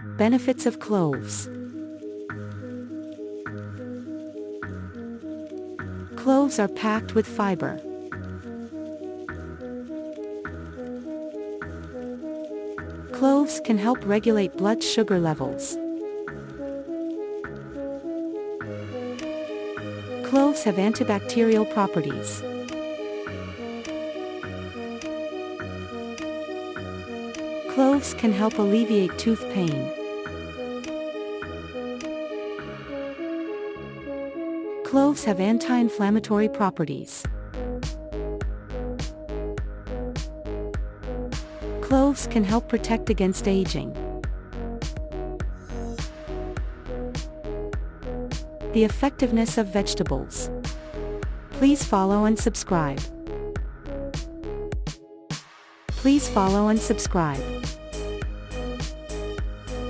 Benefits of cloves. Cloves are packed with fiber. Cloves can help regulate blood sugar levels. Cloves have antibacterial properties. Cloves can help alleviate tooth pain. Cloves have anti-inflammatory properties. Cloves can help protect against aging. The effectiveness of vegetables. Please follow and subscribe. Please follow and subscribe.